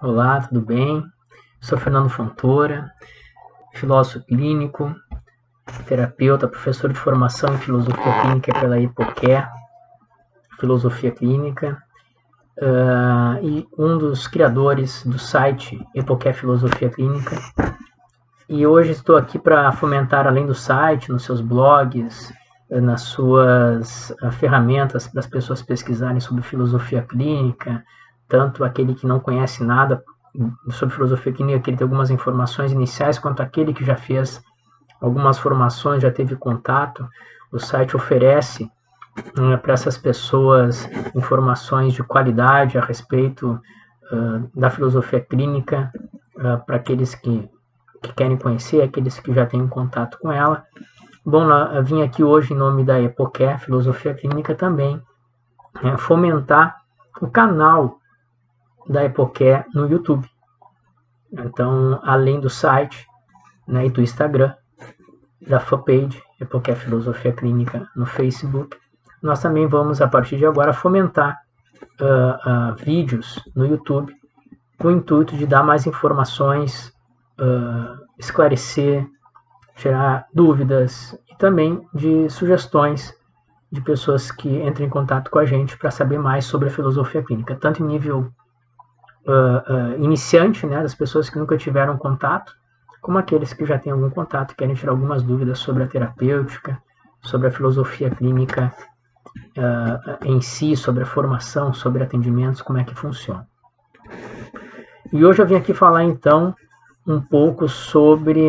Olá, tudo bem? Sou Fernando Fontoura, filósofo clínico, terapeuta, professor de formação em filosofia clínica pela EPOCHE, filosofia clínica, e um dos criadores do site EPOCHE Filosofia Clínica. E hoje estou aqui para fomentar, além do site, nos seus blogs, nas suas ferramentas para as pessoas pesquisarem sobre filosofia clínica, tanto aquele que não conhece nada sobre filosofia clínica, que ele tem algumas informações iniciais, quanto aquele que já fez algumas formações, já teve contato. O site oferece para essas pessoas informações de qualidade a respeito da filosofia clínica, para aqueles que querem conhecer, aqueles que já têm um contato com ela. Bom, eu vim aqui hoje em nome da EPOCHE, Filosofia Clínica, também fomentar o canal da EPOCHE no YouTube. Então, além do site, né, e do Instagram, da fanpage EPOCHE Filosofia Clínica no Facebook, nós também vamos, a partir de agora, fomentar vídeos no YouTube com o intuito de dar mais informações, esclarecer, tirar dúvidas e também de sugestões de pessoas que entram em contato com a gente para saber mais sobre a filosofia clínica, tanto em nível iniciante, né, das pessoas que nunca tiveram contato, como aqueles que já têm algum contato e querem tirar algumas dúvidas sobre a terapêutica, sobre a filosofia clínica em si, sobre a formação, sobre atendimentos, como é que funciona. E hoje eu vim aqui falar então um pouco sobre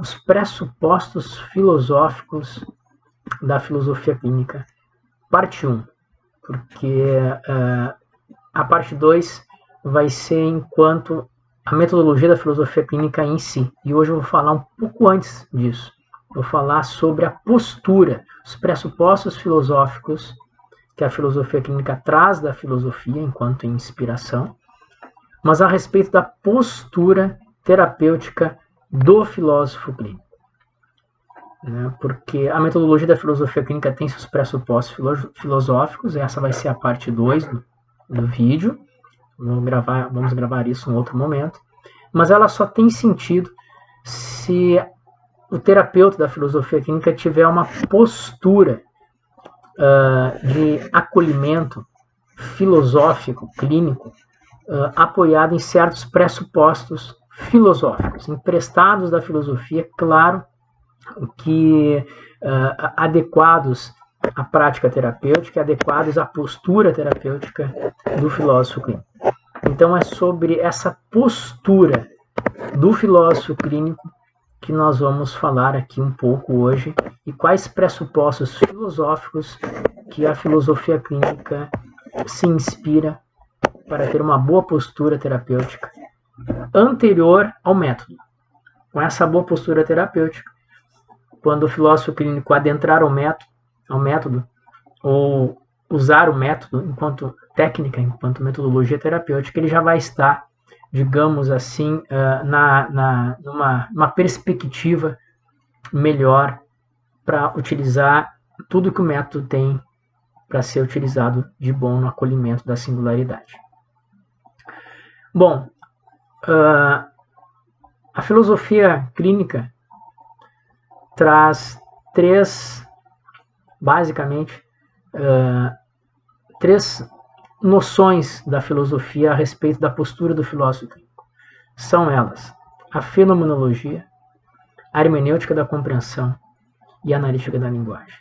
os pressupostos filosóficos da filosofia clínica, parte 1, porque a parte 2 vai ser enquanto a metodologia da filosofia clínica em si. E hoje eu vou falar um pouco antes disso. Vou falar sobre a postura, os pressupostos filosóficos que a filosofia clínica traz da filosofia enquanto inspiração, mas a respeito da postura terapêutica do filósofo clínico. Porque a metodologia da filosofia clínica tem seus pressupostos filosóficos, essa vai ser a parte 2 do vídeo, vamos gravar isso em outro momento, mas ela só tem sentido se o terapeuta da filosofia clínica tiver uma postura de acolhimento filosófico, clínico, apoiada em certos pressupostos filosóficos, emprestados da filosofia, claro, que adequados à prática terapêutica, adequados à postura terapêutica do filósofo clínico. Então é sobre essa postura do filósofo clínico que nós vamos falar aqui um pouco hoje e quais pressupostos filosóficos que a filosofia clínica se inspira para ter uma boa postura terapêutica anterior ao método. Com essa boa postura terapêutica, quando o filósofo clínico adentrar ao método, ou usar o método enquanto técnica, enquanto metodologia terapêutica, ele já vai estar, digamos assim, numa perspectiva melhor para utilizar tudo que o método tem para ser utilizado de bom no acolhimento da singularidade. Bom, a filosofia clínica traz basicamente, três noções da filosofia a respeito da postura do filósofo clínico. São elas a fenomenologia, a hermenêutica da compreensão e a analítica da linguagem.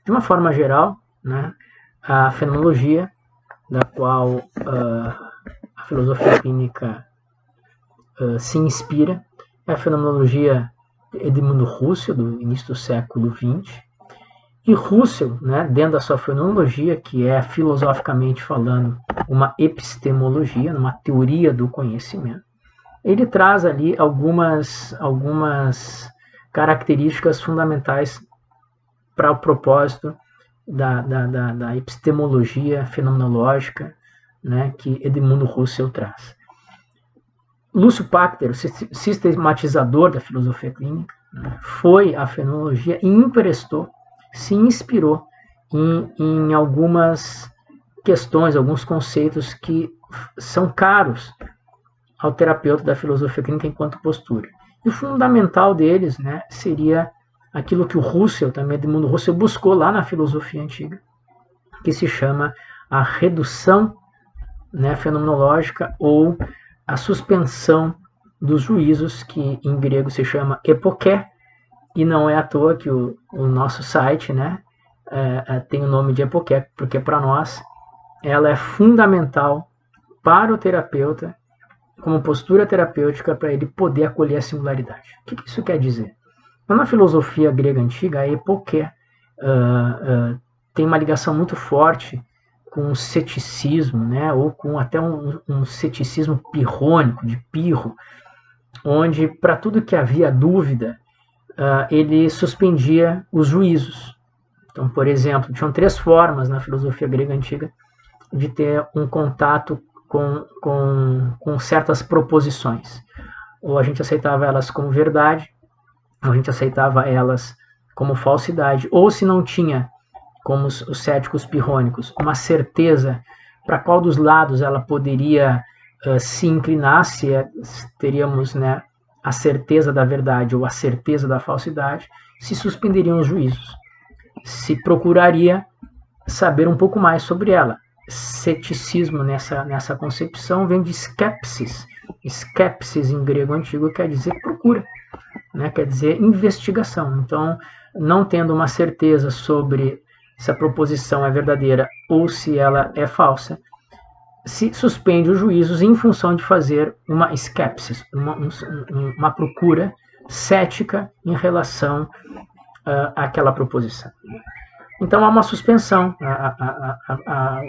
De uma forma geral, né, a fenomenologia, da qual a filosofia clínica se inspira, é a fenomenologia de Edmundo Husserl, do início do século XX. E Husserl, né, dentro da sua fenomenologia, que é, filosoficamente falando, uma epistemologia, uma teoria do conhecimento, ele traz ali algumas características fundamentais para o propósito da epistemologia fenomenológica, né, que Edmundo Husserl traz. Lúcio Pachter, o sistematizador da filosofia clínica, né, foi à fenomenologia e se inspirou em algumas questões, alguns conceitos que são caros ao terapeuta da filosofia clínica enquanto postura. E o fundamental deles, né, seria aquilo que o Husserl, também Edmundo Husserl, buscou lá na filosofia antiga, que se chama a redução, né, fenomenológica, ou a suspensão dos juízos, que em grego se chama epoké, e não é à toa que o nosso site, né, tem o nome de epoké, porque para nós ela é fundamental para o terapeuta, como postura terapêutica, para ele poder acolher a singularidade. O que isso quer dizer? Na filosofia grega antiga, a epoké tem uma ligação muito forte com o ceticismo, né, ou com até um ceticismo pirrônico, de Pirro, onde para tudo que havia dúvida, ele suspendia os juízos. Então, por exemplo, tinham 3 formas na filosofia grega antiga de ter um contato com certas proposições. Ou a gente aceitava elas como verdade, ou a gente aceitava elas como falsidade, ou se não tinha, como os céticos pirrônicos, uma certeza para qual dos lados ela poderia se inclinar, se teríamos, né, a certeza da verdade ou a certeza da falsidade, se suspenderiam os juízos. Se procuraria saber um pouco mais sobre ela. Ceticismo nessa concepção vem de skepsis. Skepsis em grego antigo quer dizer procura, né? Quer dizer investigação. Então, não tendo uma certeza sobre se a proposição é verdadeira ou se ela é falsa, se suspende os juízos em função de fazer uma skepsis, uma procura cética em relação àquela proposição. Então há uma suspensão,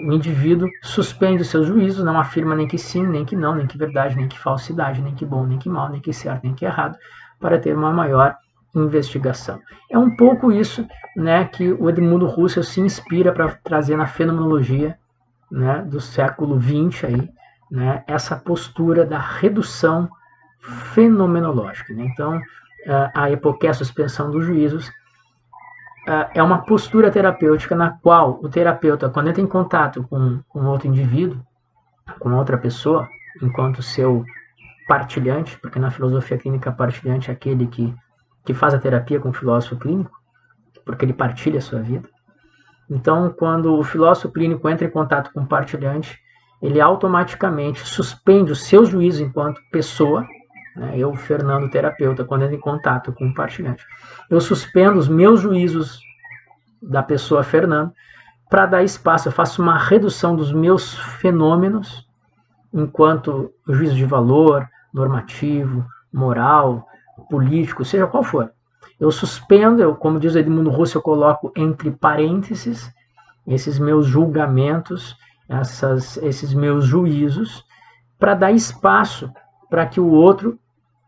o indivíduo suspende os seus juízos, não afirma nem que sim, nem que não, nem que verdade, nem que falsidade, nem que bom, nem que mal, nem que certo, nem que errado, para ter uma maior investigação. É um pouco isso, né, que o Edmundo Husserl se inspira para trazer na fenomenologia, né, do século XX, aí, né, essa postura da redução fenomenológica. Né? Então, a epoqué, a suspensão dos juízos, é uma postura terapêutica na qual o terapeuta, quando entra em contato com outro indivíduo, com outra pessoa, enquanto seu partilhante, porque na filosofia clínica partilhante é aquele que faz a terapia com o filósofo clínico, porque ele partilha a sua vida. Então, quando o filósofo clínico entra em contato com o partilhante, ele automaticamente suspende os seus juízos enquanto pessoa. Eu, Fernando, terapeuta, quando entro em contato com o partilhante, eu suspendo os meus juízos da pessoa Fernando para dar espaço, eu faço uma redução dos meus fenômenos enquanto juízo de valor, normativo, moral, político, seja qual for. Eu suspendo, como diz Edmundo Husserl, eu coloco entre parênteses esses meus julgamentos, esses meus juízos, para dar espaço para que o outro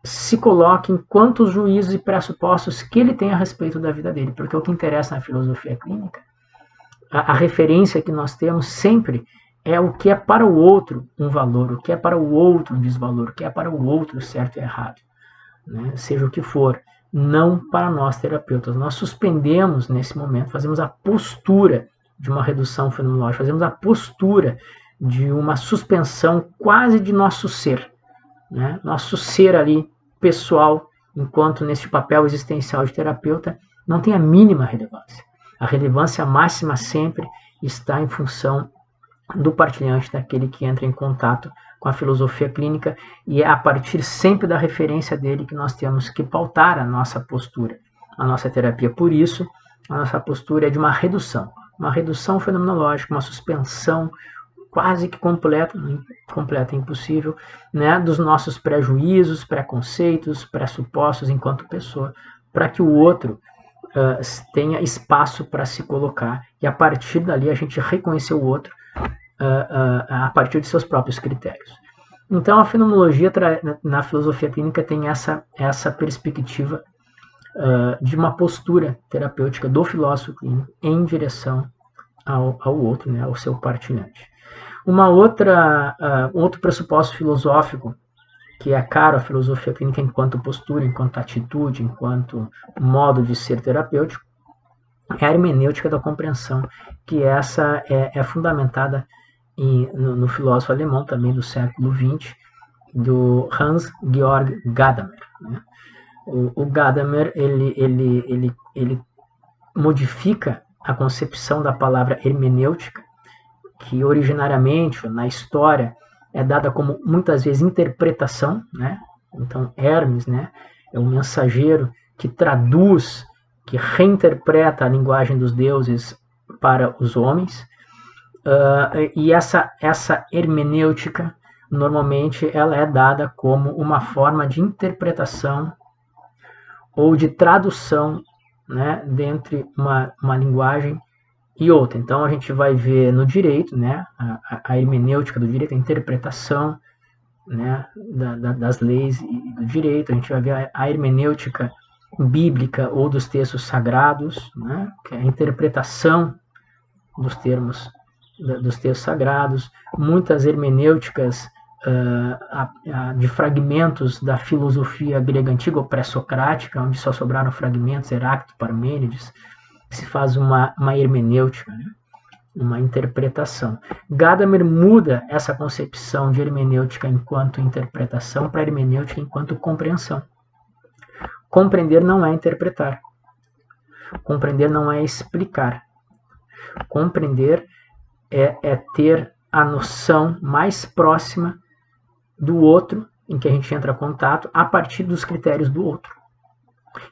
se coloque enquanto os juízos e pressupostos que ele tem a respeito da vida dele. Porque o que interessa na filosofia clínica, a referência que nós temos sempre é o que é para o outro um valor, o que é para o outro um desvalor, o que é para o outro certo e errado. Né? Seja o que for, não para nós terapeutas. Nós suspendemos nesse momento, fazemos a postura de uma redução fenomenológica, fazemos a postura de uma suspensão quase de nosso ser. Né? Nosso ser ali, pessoal, enquanto nesse papel existencial de terapeuta, não tem a mínima relevância. A relevância máxima sempre está em função do partilhante, daquele que entra em contato com a filosofia clínica, e é a partir sempre da referência dele que nós temos que pautar a nossa postura, a nossa terapia. Por isso, a nossa postura é de uma redução fenomenológica, uma suspensão quase que completa é impossível, né, dos nossos prejuízos, preconceitos, pressupostos enquanto pessoa, para que o outro tenha espaço para se colocar, e a partir dali a gente reconhecer o outro a partir de seus próprios critérios. Então a fenomenologia na filosofia clínica tem essa perspectiva de uma postura terapêutica do filósofo clínico em direção ao outro, né, ao seu partilhante. Outro pressuposto filosófico que é caro à filosofia clínica enquanto postura, enquanto atitude, enquanto modo de ser terapêutico, é a hermenêutica da compreensão, que essa é fundamentada no filósofo alemão também do século XX, do Hans Georg Gadamer, né? O Gadamer ele modifica a concepção da palavra hermenêutica, que originariamente na história é dada como muitas vezes interpretação, né? Então Hermes, né, é um mensageiro que traduz, que reinterpreta a linguagem dos deuses para os homens, e essa hermenêutica normalmente ela é dada como uma forma de interpretação ou de tradução, né, dentre uma linguagem e outra. Então a gente vai ver no direito, né, a hermenêutica do direito, a interpretação, né, das leis e do direito. A gente vai ver a hermenêutica bíblica ou dos textos sagrados, né, que é a interpretação dos textos sagrados. Muitas hermenêuticas de fragmentos da filosofia grega antiga ou pré-socrática, onde só sobraram fragmentos, Heráclito, Parmênides, se faz uma hermenêutica, né? Uma interpretação. Gadamer muda essa concepção de hermenêutica enquanto interpretação para hermenêutica enquanto compreensão. Compreender não é interpretar. Compreender não é explicar. Compreender é ter a noção mais próxima do outro, em que a gente entra em contato, a partir dos critérios do outro.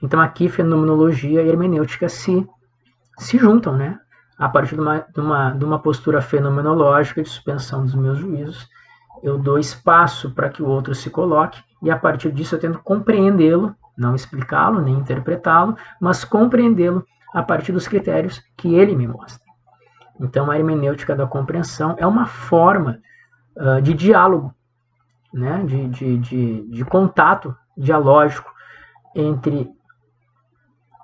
Então aqui fenomenologia e hermenêutica se juntam, né? A partir de uma postura fenomenológica de suspensão dos meus juízos, eu dou espaço para que o outro se coloque, e a partir disso eu tento compreendê-lo, não explicá-lo, nem interpretá-lo, mas compreendê-lo a partir dos critérios que ele me mostra. Então a hermenêutica da compreensão é uma forma de diálogo, né? de contato dialógico entre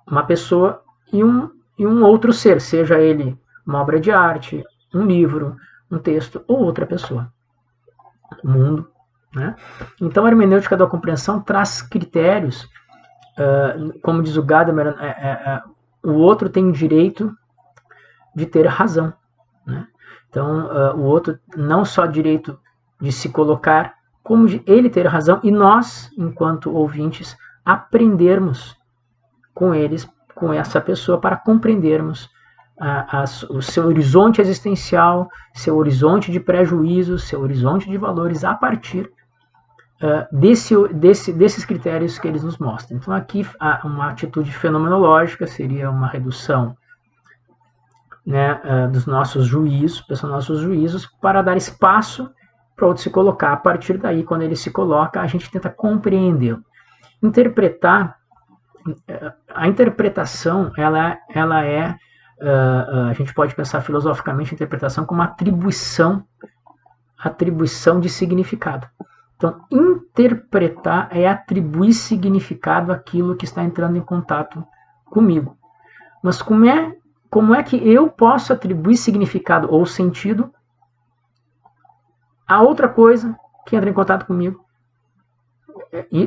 uma pessoa e um outro ser, seja ele uma obra de arte, um livro, um texto ou outra pessoa, o mundo, né? Então a hermenêutica da compreensão traz critérios, como diz o Gadamer, o outro tem o direito de ter razão, né? Então o outro não só direito de se colocar, como de ele ter razão, e nós, enquanto ouvintes, aprendermos com eles, com essa pessoa, para compreendermos o seu horizonte existencial, seu horizonte de prejuízos, seu horizonte de valores, a partir desses critérios que eles nos mostram. Então aqui uma atitude fenomenológica seria uma redução, né, dos nossos juízos, para dar espaço para o outro se colocar. A partir daí, quando ele se coloca, a gente tenta compreendê-lo. A interpretação, ela é, a gente pode pensar filosoficamente a interpretação como atribuição de significado. Então, interpretar é atribuir significado àquilo que está entrando em contato comigo. Mas como é que eu posso atribuir significado ou sentido a outra coisa que entra em contato comigo?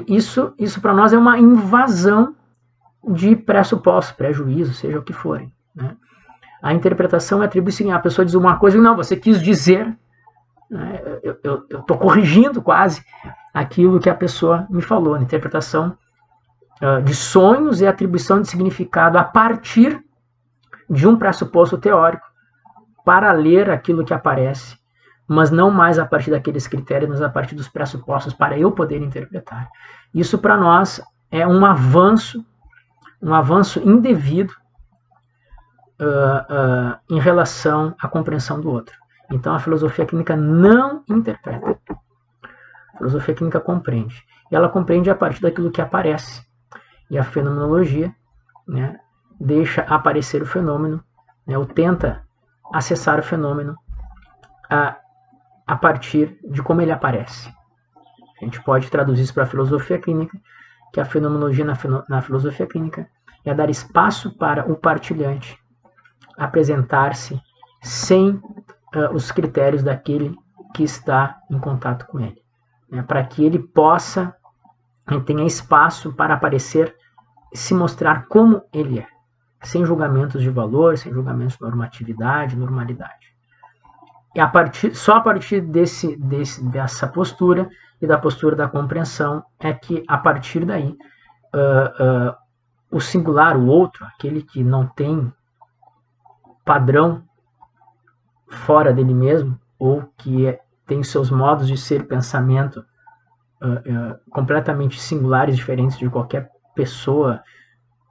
Isso para nós é uma invasão de pressupostos, prejuízos, seja o que forem, né? A interpretação é atribuir, a pessoa diz uma coisa e não, você quis dizer, né? Eu estou corrigindo quase aquilo que a pessoa me falou. A interpretação de sonhos e atribuição de significado a partir de um pressuposto teórico para ler aquilo que aparece, mas não mais a partir daqueles critérios, mas a partir dos pressupostos para eu poder interpretar. Isso para nós é um avanço indevido em relação à compreensão do outro. Então a filosofia clínica não interpreta. A filosofia clínica compreende. E ela compreende a partir daquilo que aparece. E a fenomenologia, né, deixa aparecer o fenômeno, né, ou tenta acessar o fenômeno a partir de como ele aparece. A gente pode traduzir isso para a filosofia clínica, que a fenomenologia na filosofia clínica é dar espaço para o partilhante apresentar-se sem os critérios daquele que está em contato com ele, né, para que ele possa, tenha espaço para aparecer, se mostrar como ele é, sem julgamentos de valor, sem julgamentos de normatividade, normalidade. só a partir dessa postura e da postura da compreensão é que, a partir daí, o singular, o outro, aquele que não tem padrão fora dele mesmo, ou que tem seus modos de ser, pensamento completamente singulares, diferentes de qualquer pessoa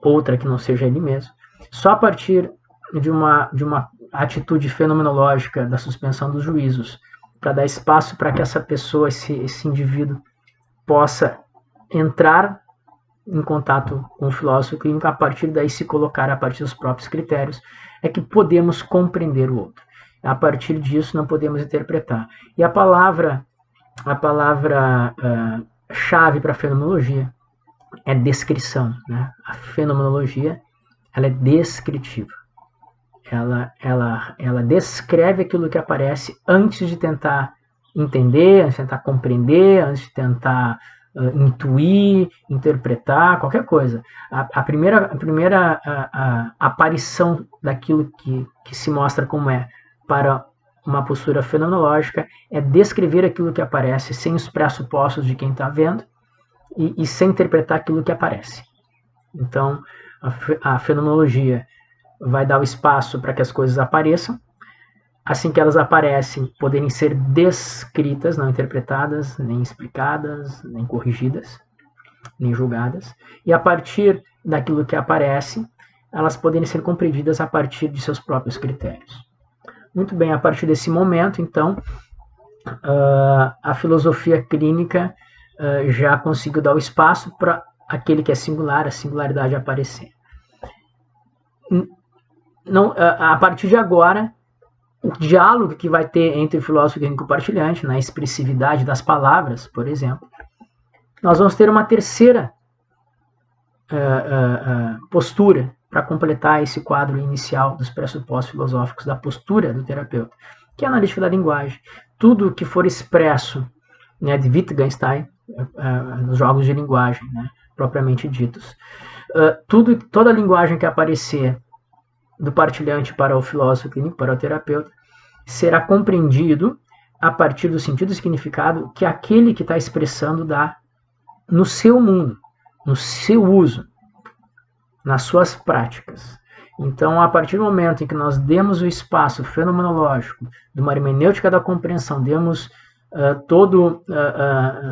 outra que não seja ele mesmo, só a partir de uma atitude fenomenológica da suspensão dos juízos, para dar espaço para que essa pessoa, esse indivíduo, possa entrar em contato com o filósofo clínico, a partir daí se colocar a partir dos próprios critérios, é que podemos compreender o outro. A partir disso não podemos interpretar. E a palavra chave para a fenomenologia é descrição, né? A fenomenologia, ela é descritiva. Ela descreve aquilo que aparece antes de tentar entender, antes de tentar compreender, antes de tentar intuir, interpretar, qualquer coisa. A primeira aparição daquilo que se mostra como é para uma postura fenomenológica é descrever aquilo que aparece sem os pressupostos de quem está vendo e sem interpretar aquilo que aparece. Então, a fenomenologia vai dar o espaço para que as coisas apareçam. Assim que elas aparecem, poderem ser descritas, não interpretadas, nem explicadas, nem corrigidas, nem julgadas. E a partir daquilo que aparece, elas poderem ser compreendidas a partir de seus próprios critérios. Muito bem, a partir desse momento, então, a filosofia clínica já conseguiu dar o espaço para aquele que é singular, a singularidade aparecer. A partir de agora, o diálogo que vai ter entre o filósofo clínico e o partilhante, na expressividade das palavras, por exemplo, nós vamos ter uma terceira postura para completar esse quadro inicial dos pressupostos filosóficos da postura do terapeuta, que é a analítica da linguagem. Tudo que for expresso, né, de Wittgenstein, nos jogos de linguagem, né, propriamente ditos, toda a linguagem que aparecer do partilhante para o filósofo clínico, para o terapeuta, será compreendido a partir do sentido e significado que aquele que está expressando dá no seu mundo, no seu uso, nas suas práticas. Então, a partir do momento em que nós demos o espaço fenomenológico de uma hermenêutica da compreensão, demos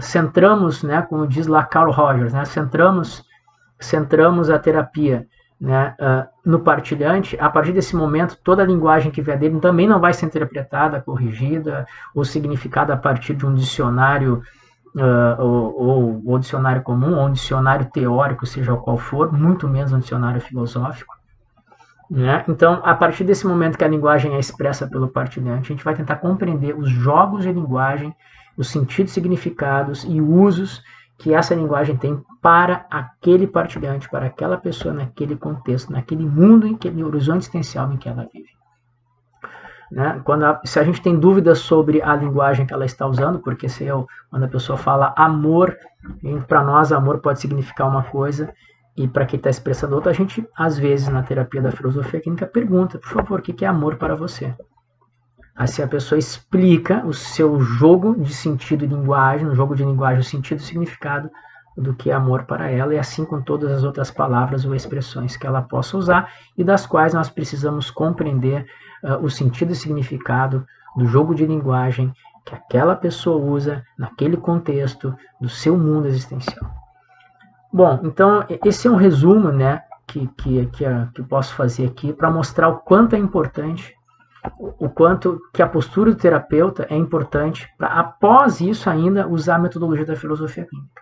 centramos, né, como diz lá Carl Rogers, né, centramos a terapia, né, no partilhante, a partir desse momento, toda a linguagem que vier dele também não vai ser interpretada, corrigida, ou significada a partir de um dicionário, ou dicionário comum, ou um dicionário teórico, seja qual for, muito menos um dicionário filosófico. Né? Então, a partir desse momento que a linguagem é expressa pelo partilhante, a gente vai tentar compreender os jogos de linguagem, os sentidos, significados e usos que essa linguagem tem para aquele partilhante, para aquela pessoa, naquele contexto, naquele mundo, naquele horizonte existencial em que ela vive. Né? Se a gente tem dúvidas sobre a linguagem que ela está usando, porque quando a pessoa fala amor, para nós amor pode significar uma coisa, e para quem está expressando outra, a gente, às vezes, na terapia da filosofia clínica, pergunta, por favor, o que é amor para você? Assim a pessoa explica o seu jogo de sentido e linguagem, no jogo de linguagem, o sentido e significado do que é amor para ela, e assim com todas as outras palavras ou expressões que ela possa usar, e das quais nós precisamos compreender o sentido e significado do jogo de linguagem que aquela pessoa usa naquele contexto do seu mundo existencial. Bom, então esse é um resumo, né, que eu posso fazer aqui para mostrar o quanto é importante, o quanto que a postura do terapeuta é importante para, após isso ainda, usar a metodologia da filosofia clínica.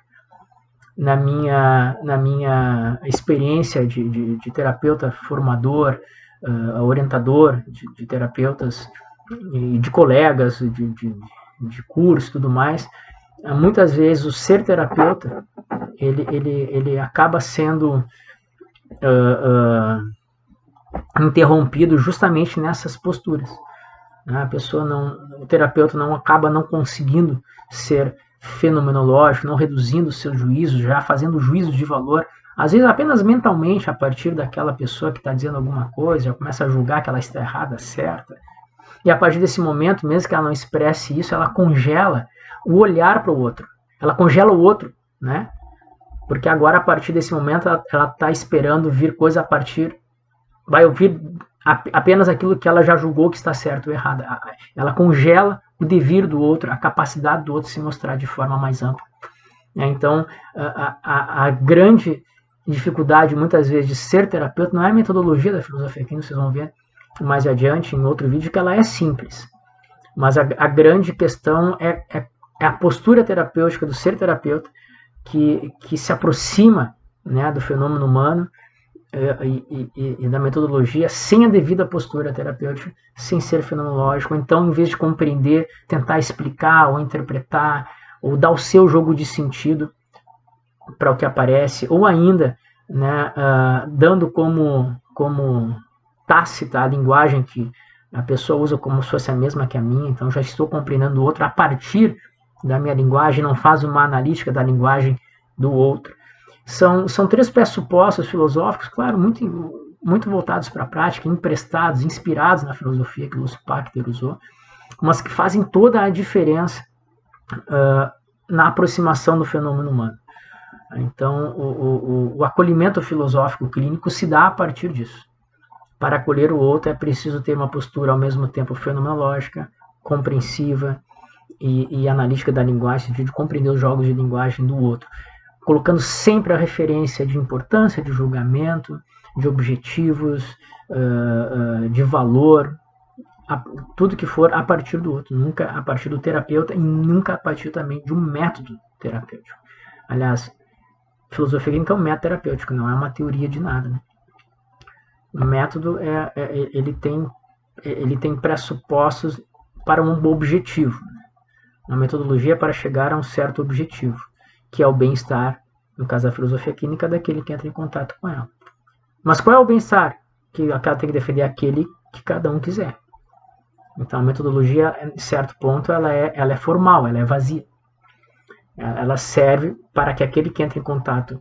Na minha experiência de terapeuta formador, orientador de terapeutas e de colegas de curso e tudo mais, muitas vezes o ser terapeuta ele acaba sendo interrompido justamente nessas posturas. O terapeuta acaba não conseguindo ser fenomenológico, não reduzindo seus juízos, já fazendo juízos de valor, às vezes apenas mentalmente, a partir daquela pessoa que está dizendo alguma coisa, já começa a julgar que ela está errada, certa, E a partir desse momento, mesmo que ela não expresse isso, ela congela o olhar para o outro. Ela congela o outro, né? Porque agora, a partir desse momento, ela está esperando vir coisa a partir... Vai ouvir apenas aquilo que ela já julgou que está certo ou errado. Ela congela o devir do outro, a capacidade do outro se mostrar de forma mais ampla. Então, a grande dificuldade, muitas vezes, de ser terapeuta não é a metodologia da filosofia clínica, vocês vão ver mais adiante, em outro vídeo, que ela é simples. Mas a grande questão é a postura terapêutica do ser terapeuta, que se aproxima, né, do fenômeno humano e da metodologia sem a devida postura terapêutica, sem ser fenomenológico. Então, em vez de compreender, tentar explicar ou interpretar, ou dar o seu jogo de sentido para o que aparece, ou ainda, né, dando como tácita a linguagem que a pessoa usa como se fosse a mesma que a minha, então já estou compreendendo o outro a partir da minha linguagem, não faz uma analítica da linguagem do outro. São três pressupostos filosóficos, claro, muito voltados para a prática, emprestados, inspirados na filosofia que Lúcio Pachter usou, mas que fazem toda a diferença na aproximação do fenômeno humano. Então, o acolhimento filosófico clínico se dá a partir disso. Para acolher o outro é preciso ter uma postura ao mesmo tempo fenomenológica, compreensiva e analítica da linguagem, de compreender os jogos de linguagem do outro, colocando sempre a referência de importância, de julgamento, de objetivos, de valor, tudo que for a partir do outro, nunca a partir do terapeuta e nunca a partir também de um método terapêutico. Aliás, filosofia clínica é um método terapêutico, não é uma teoria de nada, né? O método ele tem pressupostos para um objetivo. A metodologia é para chegar a um certo objetivo, que é o bem-estar, no caso da filosofia clínica, daquele que entra em contato com ela. Mas qual é o bem-estar? Que ela tem que defender aquele que cada um quiser. Então a metodologia, em certo ponto, ela é formal, ela é vazia. Ela serve para que aquele que entra em contato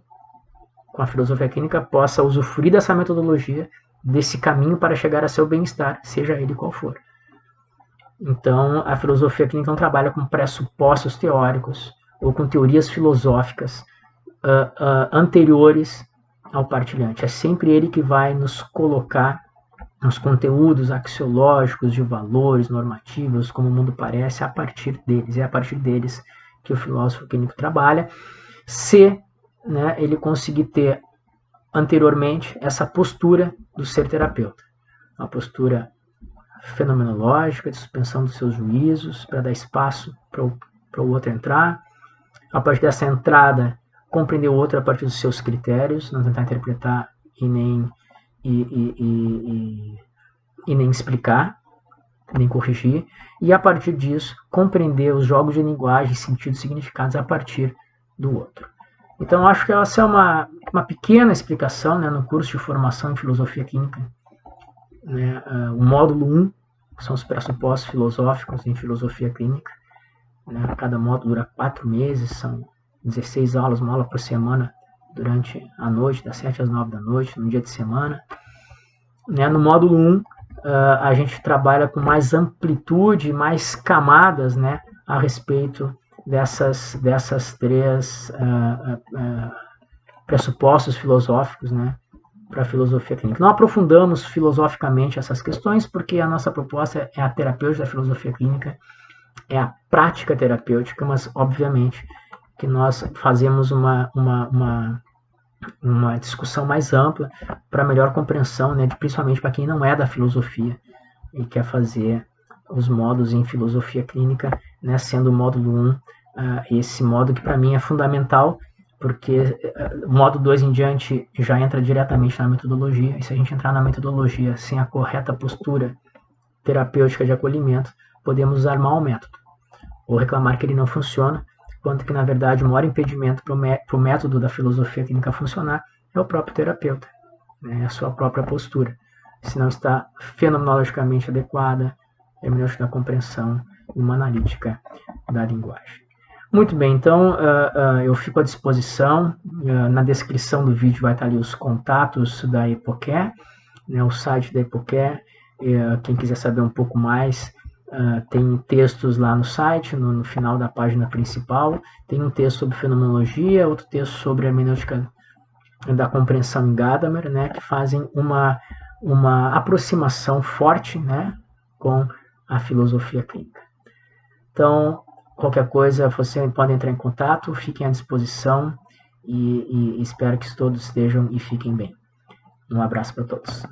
com a filosofia clínica possa usufruir dessa metodologia, desse caminho para chegar a seu bem-estar, seja ele qual for. Então, a filosofia clínica não trabalha com pressupostos teóricos ou com teorias filosóficas anteriores ao partilhante. É sempre ele que vai nos colocar nos conteúdos axiológicos de valores normativos, como o mundo parece, a partir deles. É a partir deles que o filósofo clínico trabalha, se, né, ele conseguir ter anteriormente essa postura do ser terapeuta, uma postura fenomenológica, de suspensão dos seus juízos, para dar espaço para o outro entrar. A partir dessa entrada, compreender o outro a partir dos seus critérios, não tentar interpretar e nem explicar, nem corrigir. E a partir disso, compreender os jogos de linguagem, sentidos, significados a partir do outro. Então, acho que essa é uma pequena explicação, né, no curso de formação em filosofia clínica. Né, o módulo 1 são os pressupostos filosóficos em filosofia clínica. Né, cada módulo dura 4 meses, são 16 aulas, uma aula por semana, durante a noite, das 7 às 9 da noite, no dia de semana. Né, no módulo 1, a gente trabalha com mais amplitude, mais camadas, né, a respeito dessas três pressupostos filosóficos, né, para a filosofia clínica. Não aprofundamos filosoficamente essas questões, porque a nossa proposta é a terapêutica da filosofia clínica, é a prática terapêutica, mas obviamente que nós fazemos uma discussão mais ampla para melhor compreensão, né, principalmente para quem não é da filosofia e quer fazer os módulos em filosofia clínica, né, sendo o módulo 1 esse módulo que para mim é fundamental, porque o módulo 2 em diante já entra diretamente na metodologia, e se a gente entrar na metodologia sem a correta postura terapêutica de acolhimento, podemos usar mal o método, ou reclamar que ele não funciona, quanto que na verdade o maior impedimento para o método da filosofia clínica funcionar é o próprio terapeuta, né, a sua própria postura, se não está fenomenologicamente adequada, hermenêutica da compreensão e uma analítica da linguagem. Muito bem, então eu fico à disposição. Na descrição do vídeo vai estar ali os contatos da Epocare, né, o site da Epocare, Quem quiser saber um pouco mais, tem textos lá no site, no final da página principal. Tem um texto sobre fenomenologia, outro texto sobre hermenêutica da compreensão em Gadamer, né, que fazem uma aproximação forte, né, com a filosofia clínica. Então, qualquer coisa, você pode entrar em contato, fiquem à disposição e espero que todos estejam e fiquem bem. Um abraço para todos.